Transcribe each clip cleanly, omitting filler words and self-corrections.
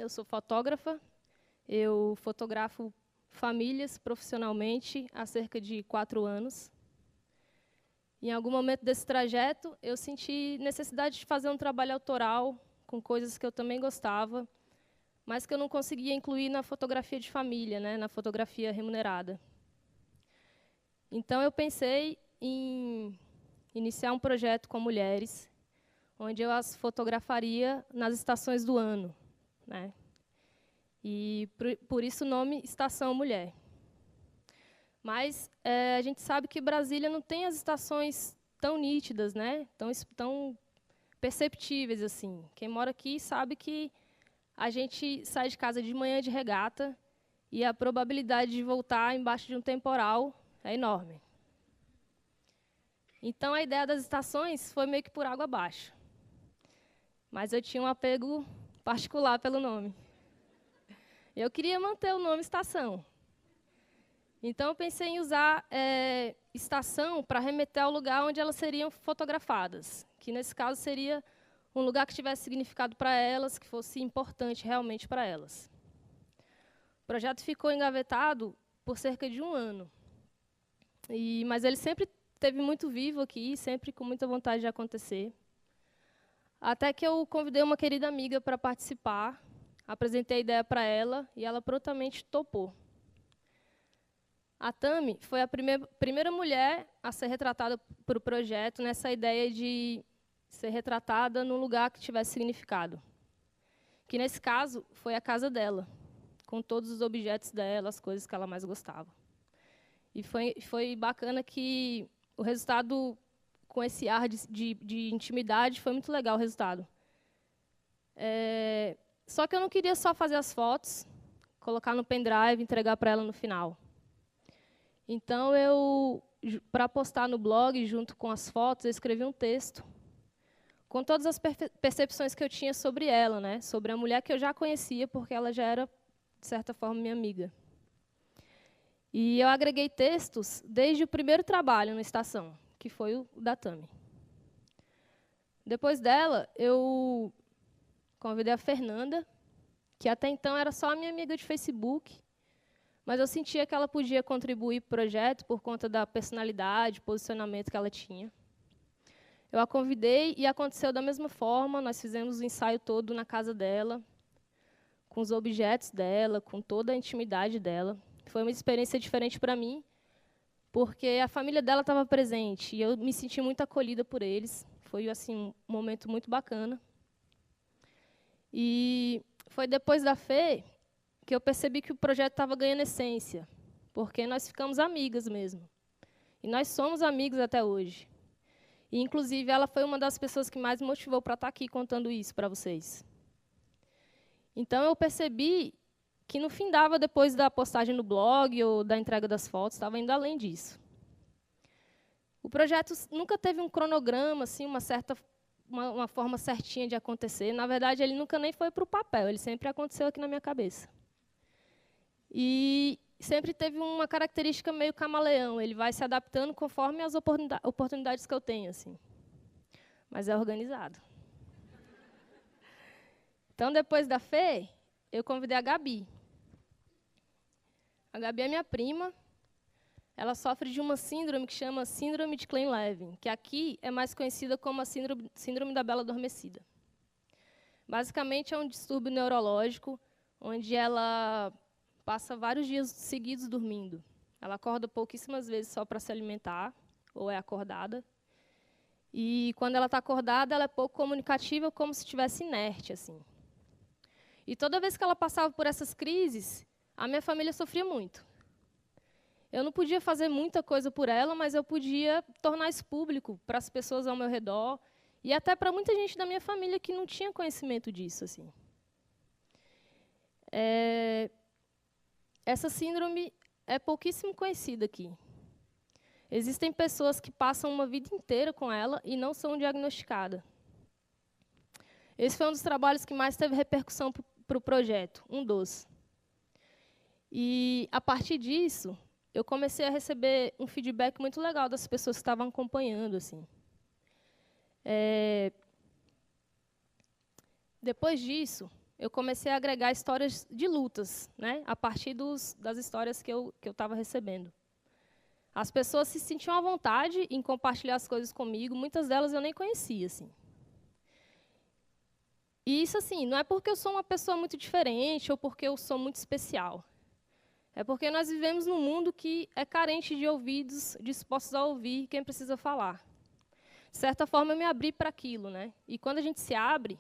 eu sou fotógrafa, eu fotografo famílias profissionalmente há cerca de 4 anos. Em algum momento desse trajeto, eu senti necessidade de fazer um trabalho autoral com coisas que eu também gostava, mas que eu não conseguia incluir na fotografia de família, né, na fotografia remunerada. Então, eu pensei em iniciar um projeto com mulheres, onde eu as fotografaria nas estações do ano, né? E, por isso, o nome Estação Mulher. Mas a gente sabe que Brasília não tem as estações tão nítidas, né? Tão perceptíveis assim. Quem mora aqui sabe que a gente sai de casa de manhã de regata e a probabilidade de voltar embaixo de um temporal é enorme. Então, a ideia das estações foi meio que por água abaixo. Mas eu tinha um apego particular pelo nome. Eu queria manter o nome Estação. Então, eu pensei em usar estação para remeter ao lugar onde elas seriam fotografadas, que, nesse caso, seria um lugar que tivesse significado para elas, que fosse importante realmente para elas. O projeto ficou engavetado por cerca de 1 ano. Mas ele sempre esteve muito vivo aqui, sempre com muita vontade de acontecer. Até que eu convidei uma querida amiga para participar, apresentei a ideia para ela e ela prontamente topou. A Tami foi a primeira mulher a ser retratada para o projeto nessa ideia de ser retratada num lugar que tivesse significado. Que, nesse caso, foi a casa dela, com todos os objetos dela, as coisas que ela mais gostava. E foi bacana que o resultado, com esse ar de intimidade, foi muito legal o resultado. Só que eu não queria só fazer as fotos, colocar no pendrive e entregar para ela no final. Então, para postar no blog, junto com as fotos, eu escrevi um texto com todas as percepções que eu tinha sobre ela, né? Sobre a mulher que eu já conhecia, porque ela já era, de certa forma, minha amiga. E eu agreguei textos desde o primeiro trabalho na estação, que foi o da Tami. Depois dela, eu convidei a Fernanda, que até então era só a minha amiga de Facebook, mas eu sentia que ela podia contribuir para o projeto por conta da personalidade, posicionamento que ela tinha. Eu a convidei e aconteceu da mesma forma, nós fizemos o ensaio todo na casa dela, com os objetos dela, com toda a intimidade dela. Foi uma experiência diferente para mim, porque a família dela estava presente e eu me senti muito acolhida por eles. Foi assim, um momento muito bacana. E foi depois da Fê que eu percebi que o projeto estava ganhando essência, porque nós ficamos amigas mesmo. E nós somos amigos até hoje. E, inclusive, ela foi uma das pessoas que mais me motivou para estar aqui contando isso para vocês. Então, eu percebi que não findava depois da postagem no blog ou da entrega das fotos, estava indo além disso. O projeto nunca teve um cronograma, assim, uma forma certinha de acontecer. Na verdade, ele nunca nem foi para o papel, ele sempre aconteceu aqui na minha cabeça. E sempre teve uma característica meio camaleão, ele vai se adaptando conforme as oportunidades que eu tenho, assim. Mas é organizado. Então, depois da Fê, eu convidei a Gabi. A Gabi é minha prima. Ela sofre de uma síndrome que chama Síndrome de Klein-Levin, que aqui é mais conhecida como a Síndrome da Bela Adormecida. Basicamente, é um distúrbio neurológico, onde ela passa vários dias seguidos dormindo. Ela acorda pouquíssimas vezes só para se alimentar, ou é acordada. E, quando ela está acordada, ela é pouco comunicativa, como se estivesse inerte, assim. E toda vez que ela passava por essas crises, a minha família sofria muito. Eu não podia fazer muita coisa por ela, mas eu podia tornar isso público para as pessoas ao meu redor e até para muita gente da minha família que não tinha conhecimento disso, assim. Essa síndrome é pouquíssimo conhecida aqui. Existem pessoas que passam uma vida inteira com ela e não são diagnosticadas. Esse foi um dos trabalhos que mais teve repercussão para o projeto, um dos. E, a partir disso, eu comecei a receber um feedback muito legal das pessoas que estavam acompanhando, assim. Depois disso, eu comecei a agregar histórias de lutas, né, a partir das histórias que eu estava recebendo. As pessoas se sentiam à vontade em compartilhar as coisas comigo, muitas delas eu nem conhecia, assim. E isso, assim, não é porque eu sou uma pessoa muito diferente ou porque eu sou muito especial. É porque nós vivemos num mundo que é carente de ouvidos dispostos a ouvir quem precisa falar. De certa forma, eu me abri para aquilo, né? E quando a gente se abre,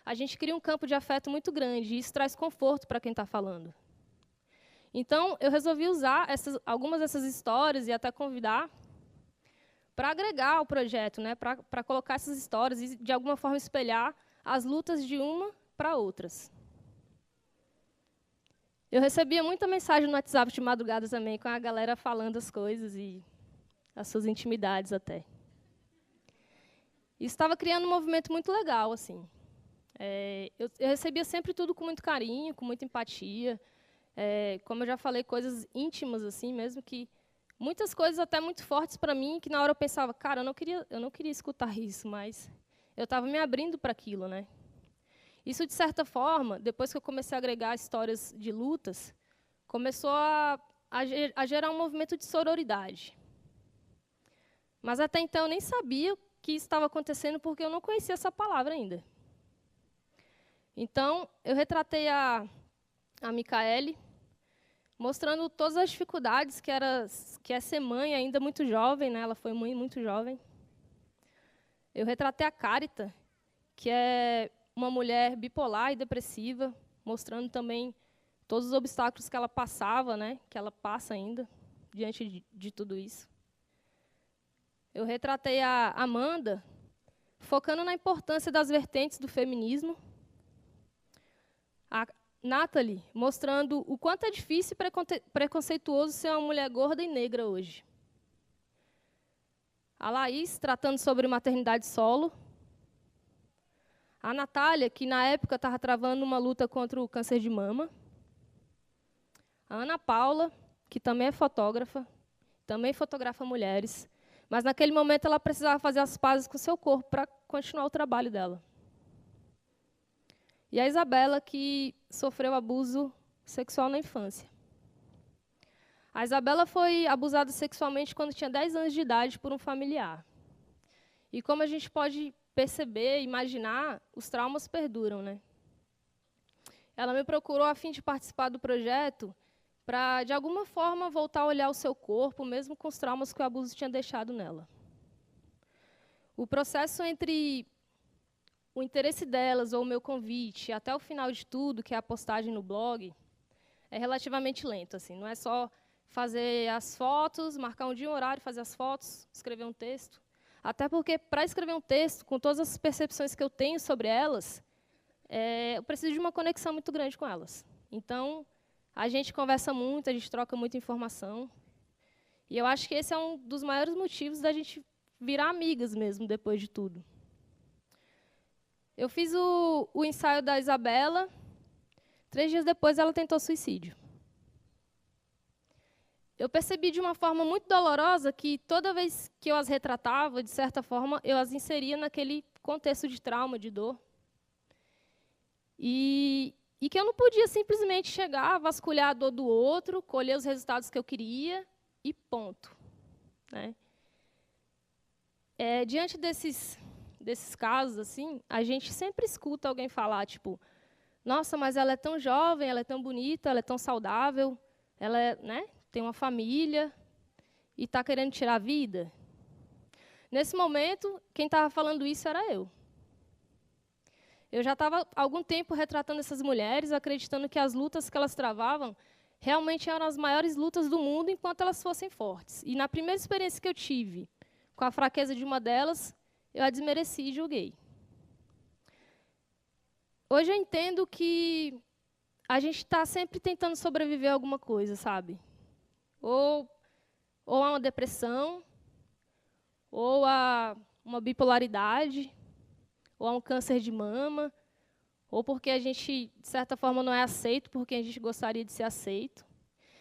a gente cria um campo de afeto muito grande, e isso traz conforto para quem está falando. Então, eu resolvi usar algumas dessas histórias e até convidar para agregar ao projeto, né? Para colocar essas histórias e, de alguma forma, espelhar as lutas de uma para outras. Eu recebia muita mensagem no WhatsApp de madrugada também, com a galera falando as coisas e as suas intimidades até. Isso estava criando um movimento muito legal, assim. Eu recebia sempre tudo com muito carinho, com muita empatia. Como eu já falei, coisas íntimas, assim, mesmo que muitas coisas até muito fortes para mim, que na hora eu pensava, cara, eu não queria escutar isso, mas eu estava me abrindo para aquilo, né? Isso, de certa forma, depois que eu comecei a agregar histórias de lutas, começou a gerar um movimento de sororidade. Mas até então eu nem sabia que isso estava acontecendo porque eu não conhecia essa palavra ainda. Então, eu retratei a Micaele, mostrando todas as dificuldades que é ser mãe ainda muito jovem, né? Ela foi mãe muito jovem. Eu retratei a Cárita, que é uma mulher bipolar e depressiva, mostrando também todos os obstáculos que ela passava, né? Que ela passa ainda diante de tudo isso. Eu retratei a Amanda, focando na importância das vertentes do feminismo. A Nathalie, mostrando o quanto é difícil e preconceituoso ser uma mulher gorda e negra hoje. A Laís, tratando sobre maternidade solo. A Natália, que na época estava travando uma luta contra o câncer de mama. A Ana Paula, que também é fotógrafa, também fotografa mulheres, mas naquele momento ela precisava fazer as pazes com o seu corpo para continuar o trabalho dela. E a Isabela, que sofreu abuso sexual na infância. A Isabela foi abusada sexualmente quando tinha 10 anos de idade por um familiar. E como a gente pode perceber, imaginar, os traumas perduram, né? Ela me procurou a fim de participar do projeto para, de alguma forma, voltar a olhar o seu corpo, mesmo com os traumas que o abuso tinha deixado nela. O processo entre o interesse delas ou o meu convite, até o final de tudo, que é a postagem no blog, é relativamente lento. Assim, não é só fazer as fotos, marcar um dia, um horário, fazer as fotos, escrever um texto. Até porque, para escrever um texto, com todas as percepções que eu tenho sobre elas, eu preciso de uma conexão muito grande com elas. Então, a gente conversa muito, a gente troca muita informação. E eu acho que esse é um dos maiores motivos da gente virar amigas mesmo, depois de tudo. Eu fiz o ensaio da Isabela. 3 dias depois, ela tentou suicídio. Eu percebi de uma forma muito dolorosa que toda vez que eu as retratava, de certa forma, eu as inseria naquele contexto de trauma, de dor. E que eu não podia simplesmente chegar, vasculhar a dor do outro, colher os resultados que eu queria e ponto. Né? Diante desses casos, assim, a gente sempre escuta alguém falar, tipo, nossa, mas ela é tão jovem, ela é tão bonita, ela é tão saudável, ela né, tem uma família e está querendo tirar a vida. Nesse momento, quem estava falando isso era eu. Eu já estava há algum tempo retratando essas mulheres, acreditando que as lutas que elas travavam realmente eram as maiores lutas do mundo enquanto elas fossem fortes. E na primeira experiência que eu tive com a fraqueza de uma delas, eu a desmereci e julguei. Hoje eu entendo que a gente está sempre tentando sobreviver a alguma coisa, sabe? Ou a uma depressão, ou a uma bipolaridade, ou a um câncer de mama, ou porque a gente, de certa forma, não é aceito porque a gente gostaria de ser aceito.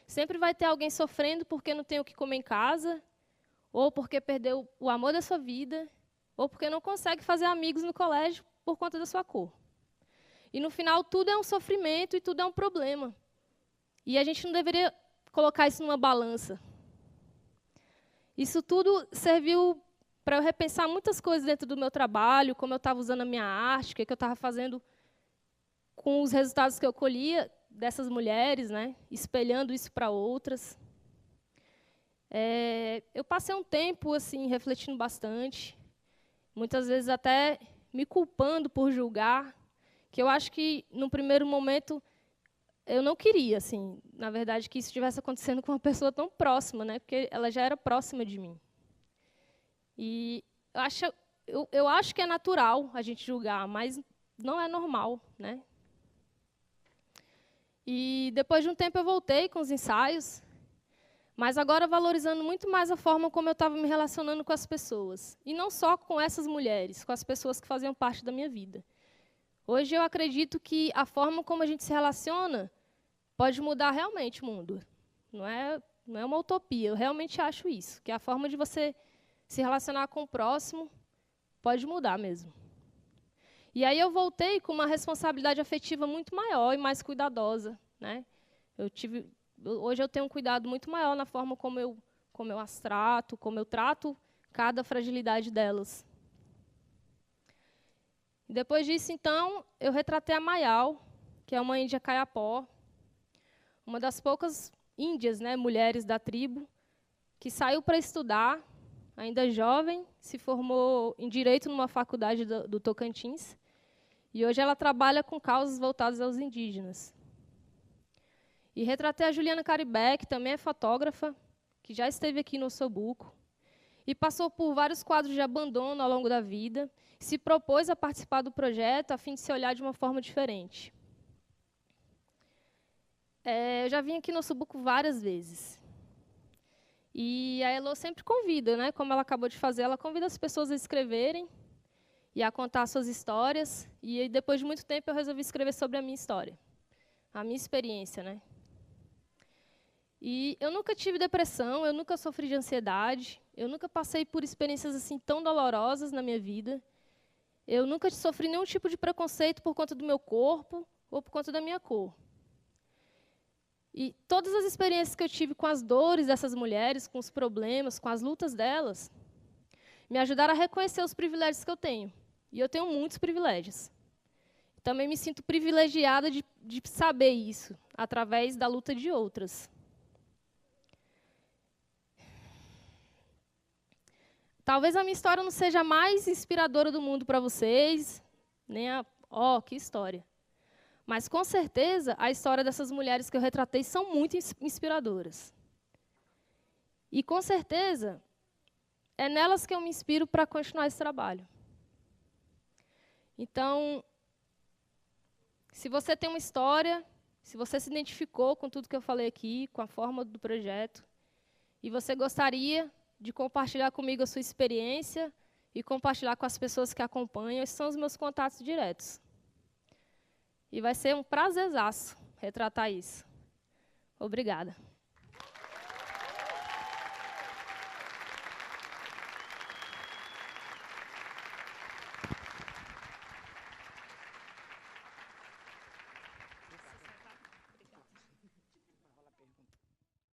Sempre vai ter alguém sofrendo porque não tem o que comer em casa, ou porque perdeu o amor da sua vida, ou porque não consegue fazer amigos no colégio por conta da sua cor. E, no final, tudo é um sofrimento e tudo é um problema. E a gente não deveria colocar isso numa balança. Isso tudo serviu para eu repensar muitas coisas dentro do meu trabalho, como eu estava usando a minha arte, o que eu estava fazendo com os resultados que eu colhia dessas mulheres, né, espelhando isso para outras. Eu passei um tempo assim, refletindo bastante, muitas vezes até me culpando por julgar, que eu acho que, num primeiro momento, eu não queria, assim, na verdade, que isso estivesse acontecendo com uma pessoa tão próxima, né, porque ela já era próxima de mim. E eu acho que é natural a gente julgar, mas não é normal, né? E, depois de um tempo, eu voltei com os ensaios, mas agora valorizando muito mais a forma como eu estava me relacionando com as pessoas. E não só com essas mulheres, com as pessoas que faziam parte da minha vida. Hoje eu acredito que a forma como a gente se relaciona pode mudar realmente o mundo. Não é uma utopia, eu realmente acho isso, que a forma de você se relacionar com o próximo pode mudar mesmo. E aí eu voltei com uma responsabilidade afetiva muito maior e mais cuidadosa, né? Hoje eu tenho um cuidado muito maior na forma como eu as trato, como eu trato cada fragilidade delas. Depois disso, então, eu retratei a Mayal, que é uma índia Kayapó, uma das poucas índias, né, mulheres da tribo, que saiu para estudar, ainda jovem, se formou em Direito numa faculdade do Tocantins, e hoje ela trabalha com causas voltadas aos indígenas. E retratei a Juliana Caribé, que também é fotógrafa, que já esteve aqui no Osobuco, e passou por vários quadros de abandono ao longo da vida, e se propôs a participar do projeto a fim de se olhar de uma forma diferente. Eu já vim aqui no Osobuco várias vezes. E a Elo sempre convida, né? Como ela acabou de fazer, ela convida as pessoas a escreverem e a contar suas histórias. E depois de muito tempo eu resolvi escrever sobre a minha história, a minha experiência, né? E eu nunca tive depressão, eu nunca sofri de ansiedade, eu nunca passei por experiências assim tão dolorosas na minha vida. Eu nunca sofri nenhum tipo de preconceito por conta do meu corpo ou por conta da minha cor. E todas as experiências que eu tive com as dores dessas mulheres, com os problemas, com as lutas delas, me ajudaram a reconhecer os privilégios que eu tenho. E eu tenho muitos privilégios. Também me sinto privilegiada de saber isso, através da luta de outras. Talvez a minha história não seja a mais inspiradora do mundo para vocês, nem que história. Mas, com certeza, a história dessas mulheres que eu retratei são muito inspiradoras. E, com certeza, é nelas que eu me inspiro para continuar esse trabalho. Então, se você tem uma história, se você se identificou com tudo que eu falei aqui, com a forma do projeto, e você gostaria de compartilhar comigo a sua experiência e compartilhar com as pessoas que acompanham, esses são os meus contatos diretos. E vai ser um prazerzaço retratar isso. Obrigada.